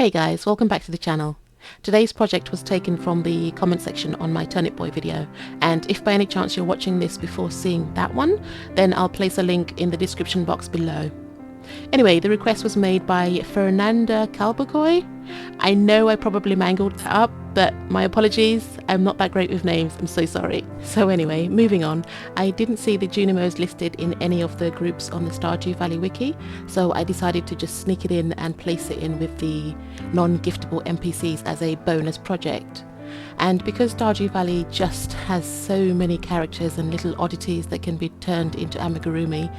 Hey guys, welcome back to the channel. Today's project was taken from the comment section on my Turnip Boy video, and if by any chance you're watching this before seeing that one, then I'll place a link in the description box below. Anyway, the request was made by Fernanda Calbacoy. I know I probably mangled that up, but my apologies, I'm not that great with names, I'm so sorry. So anyway, moving on, I didn't see the Junimos listed in any of the groups on the Stardew Valley wiki, so I decided to just sneak it in and place it in with the non-giftable NPCs as a bonus project. And because Stardew Valley just has so many characters and little oddities that can be turned into amigurumi,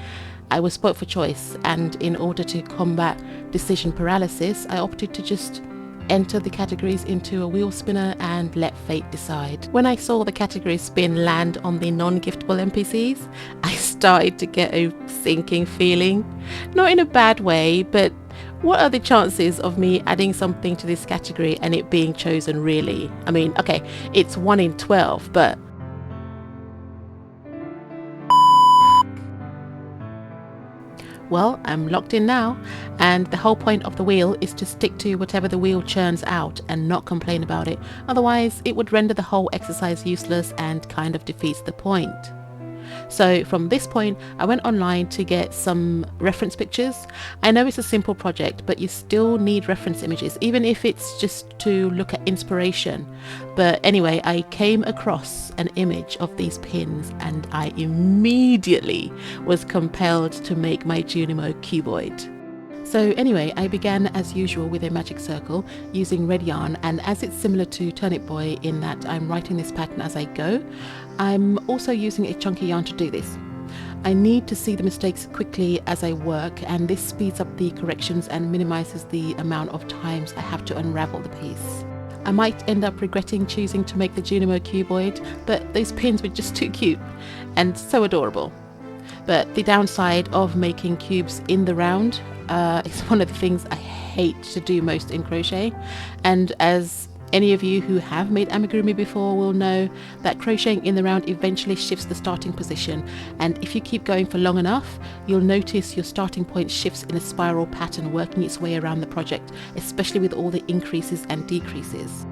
I was spoilt for choice, and in order to combat decision paralysis, I opted to just enter the categories into a wheel spinner and let fate decide. When I saw the category spin land on the non-giftable NPCs, I started to get a sinking feeling. Not in a bad way, but what are the chances of me adding something to this category and it being chosen really? I mean, okay, it's 1 in 12, but well, I'm locked in now, and the whole point of the wheel is to stick to whatever the wheel churns out and not complain about it. Otherwise, it would render the whole exercise useless and kind of defeats the point. So from this point, I went online to get some reference pictures. I know it's a simple project, but you still need reference images, even if it's just to look at inspiration. But anyway, I came across an image of these pins and I immediately was compelled to make my Junimo cuboid. So anyway, I began as usual with a magic circle using red yarn, and as it's similar to Turnip Boy in that I'm writing this pattern as I go, I'm also using a chunky yarn to do this. I need to see the mistakes quickly as I work, and this speeds up the corrections and minimizes the amount of times I have to unravel the piece. I might end up regretting choosing to make the Junimo cuboid, but those pins were just too cute and so adorable. But the downside of making cubes in the round is one of the things I hate to do most in crochet, and as any of you who have made amigurumi before will know, that crocheting in the round eventually shifts the starting position, and if you keep going for long enough, you'll notice your starting point shifts in a spiral pattern working its way around the project, especially with all the increases and decreases.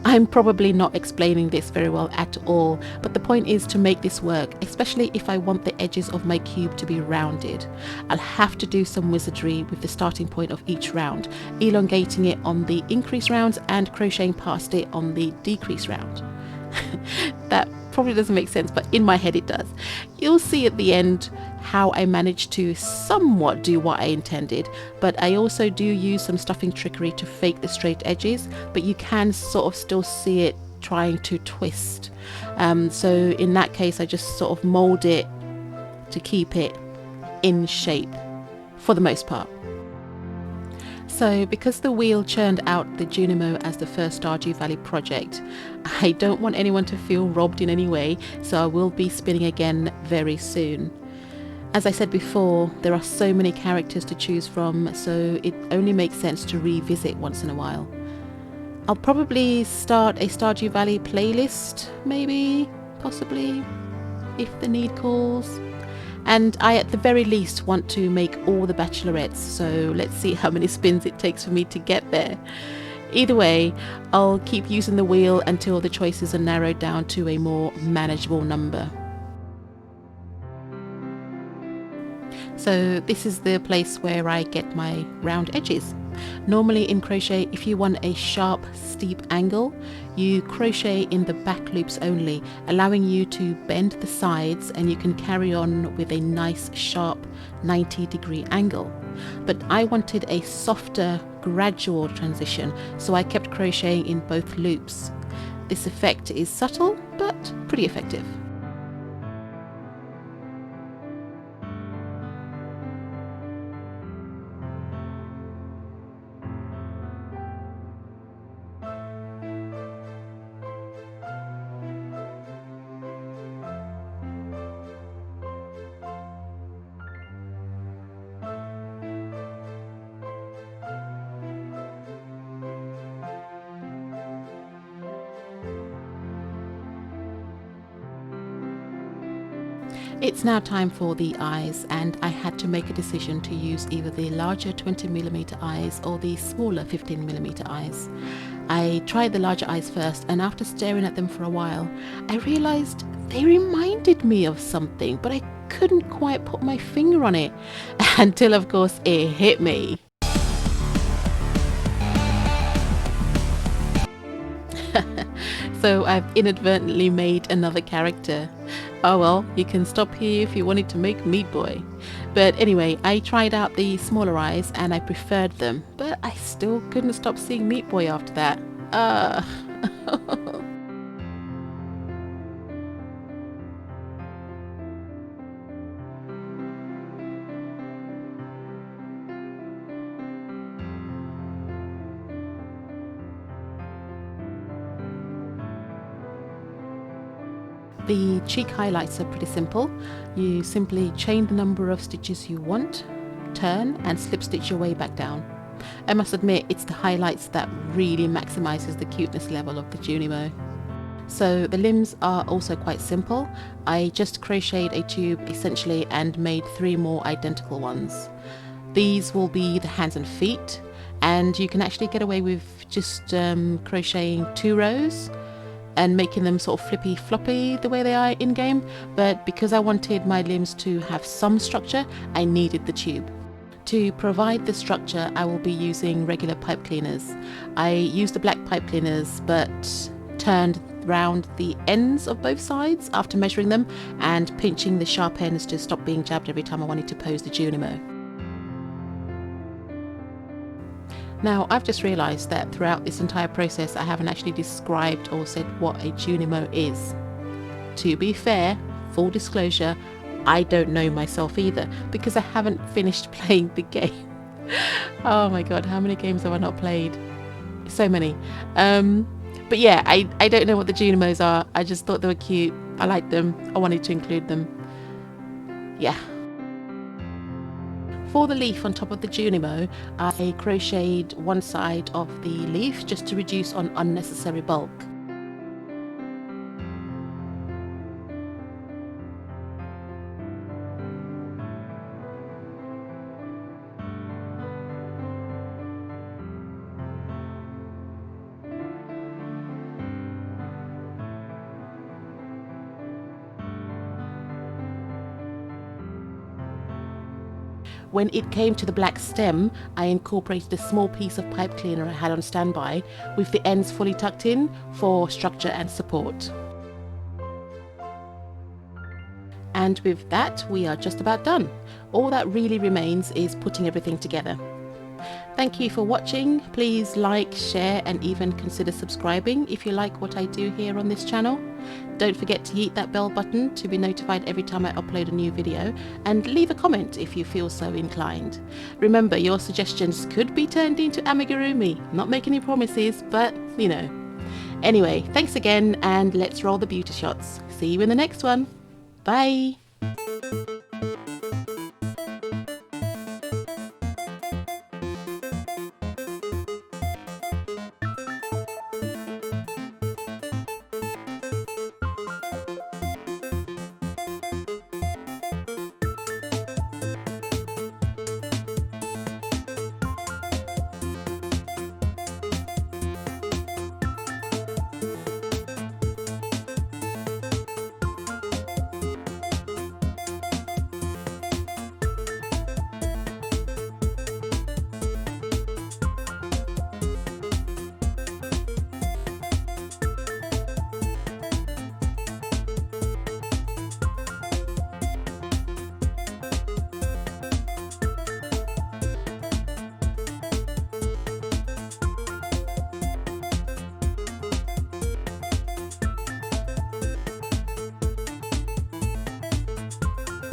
I'm probably not explaining this very well at all, but the point is to make this work, especially if I want the edges of my cube to be rounded. I'll have to do some wizardry with the starting point of each round, elongating it on the increase rounds and crocheting past it on the decrease round. That probably doesn't make sense, but in my head it does. You'll see at the end how I managed to somewhat do what I intended, but I also do use some stuffing trickery to fake the straight edges, but you can sort of still see it trying to twist. So in that case I just sort of mold it to keep it in shape for the most part. So because the wheel churned out the Junimo as the first Stardew Valley project, I don't want anyone to feel robbed in any way, so I will be spinning again very soon. As I said before, there are so many characters to choose from, so it only makes sense to revisit once in a while. I'll probably start a Stardew Valley playlist, maybe, possibly, if the need calls. And I at the very least want to make all the bachelorettes, so let's see how many spins it takes for me to get there. Either way, I'll keep using the wheel until the choices are narrowed down to a more manageable number. So this is the place where I get my round edges. Normally in crochet, if you want a sharp, steep angle, you crochet in the back loops only, allowing you to bend the sides, and you can carry on with a nice sharp 90-degree angle. But I wanted a softer, gradual transition, so I kept crocheting in both loops. This effect is subtle, but pretty effective. It's now time for the eyes, and I had to make a decision to use either the larger 20mm eyes or the smaller 15mm eyes. I tried the larger eyes first, and after staring at them for a while, I realized they reminded me of something, but I couldn't quite put my finger on it until, of course, it hit me. So I've inadvertently made another character. Oh well, you can stop here if you wanted to make Meat Boy. But anyway, I tried out the smaller eyes and I preferred them, but I still couldn't stop seeing Meat Boy after that. The cheek highlights are pretty simple. You simply chain the number of stitches you want, turn and slip stitch your way back down. I must admit, it's the highlights that really maximizes the cuteness level of the Junimo. So the limbs are also quite simple. I just crocheted a tube essentially and made 3 more identical ones. These will be the hands and feet, and you can actually get away with just crocheting 2 rows and making them sort of flippy floppy the way they are in game, but because I wanted my limbs to have some structure, I needed the tube. To provide the structure, I will be using regular pipe cleaners. I used the black pipe cleaners but turned round the ends of both sides after measuring them and pinching the sharp ends to stop being jabbed every time I wanted to pose the Junimo. Now, I've just realised that throughout this entire process I haven't actually described or said what a Junimo is. To be fair, full disclosure, I don't know myself either because I haven't finished playing the game. Oh my god, how many games have I not played? So many. But yeah, I don't know what the Junimos are. I just thought they were cute. I liked them. I wanted to include them. Yeah. For the leaf on top of the Junimo, I crocheted one side of the leaf just to reduce on unnecessary bulk. When it came to the black stem, I incorporated a small piece of pipe cleaner I had on standby with the ends fully tucked in for structure and support. And with that, we are just about done. All that really remains is putting everything together. Thank you for watching. Please like, share and even consider subscribing if you like what I do here on this channel. Don't forget to hit that bell button to be notified every time I upload a new video, and leave a comment if you feel so inclined. Remember, your suggestions could be turned into amigurumi. Not making any promises, but you know. Anyway, thanks again and let's roll the beauty shots. See you in the next one. Bye!